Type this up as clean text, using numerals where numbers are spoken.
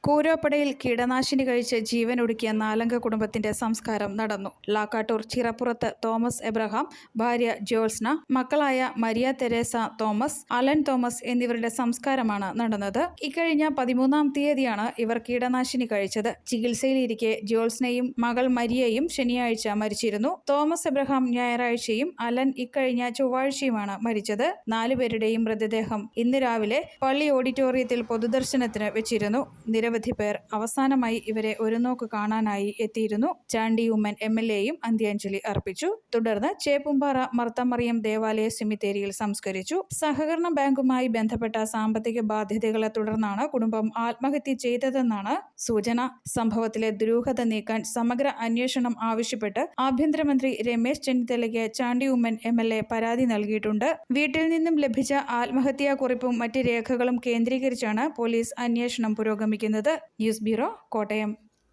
കൂരോപ്പടയിൽ കീടനാശിനി കഴിച്ച് ജീവനൊടുക്കിയ നാലംഗ കുടുംബത്തിന്റെ സംസ്കാരം നടന്നു. ലാക്കാട്ടൂർ ചിറപ്പുറത്ത് തോമസ് എബ്രഹാം, ഭാര്യ ജ്യോത്സ്ന, മക്കളായ മരിയ തെരേസ തോമസ്, അലൻ തോമസ് എന്നിവരുടെ സംസ്കാരമാണ് നടന്നത്. ഇക്കഴിഞ്ഞ 13-ാം തീയതിയാണ് ഇവർ കീടനാശിനി കഴിച്ചത്. ചികിത്സയിലിരിക്കെ ജ്യോത്സ്നയും മകൾ മരിയയും ശനിയാഴ്ച മരിച്ചിരുന്നു. തോമസ് എബ്രഹാം ഞായറാഴ്ചയും അലൻ ഇക്കഴിഞ്ഞ ചൊവ്വാഴ്ചയുമാണ് മരിച്ചത്. 4 പേരുടെയും മൃതദേഹം ഇന്ന് രാവിലെ പള്ളി ഓഡിറ്റോറിയത്തിൽ പൊതുദർശനത്തിന് വെച്ചിരുന്നു. നിരവധി പേർ അവസാനമായി ഇവരെ ഒരു നോക്ക് കാണാനായി എത്തിയിരുന്നു. ചാണ്ടി ഉമ്മൻ MLAയും അന്ത്യാഞ്ജലി അർപ്പിച്ചു. തുടർന്ന് ചേപ്പുംപാറ മർത്തമറിയം ദേവാലയ സെമിത്തേരിയിൽ സംസ്കരിച്ചു. സഹകരണ ബാങ്കുമായി ബന്ധപ്പെട്ട സാമ്പത്തിക ബാധ്യതകളെ തുടർന്നാണ് കുടുംബം ആത്മഹത്യ ചെയ്തതെന്നാണ് സൂചന. സംഭവത്തിലെ ദുരൂഹത നീക്കാൻ സമഗ്ര അന്വേഷണം ആവശ്യപ്പെട്ട് ആഭ്യന്തരമന്ത്രി രമേശ് ചെന്നിത്തലയ്ക്ക് ചാണ്ടി ഉമ്മൻ MLA പരാതി നൽകിയിട്ടുണ്ട്. വീട്ടിൽ നിന്നും ലഭിച്ച ആത്മഹത്യാക്കുറിപ്പും മറ്റ് രേഖകളും കേന്ദ്രീകരിച്ചാണ് പോലീസ് അന്വേഷണം പുരോഗമിക്കുന്നത്. News bureau, Kottayam.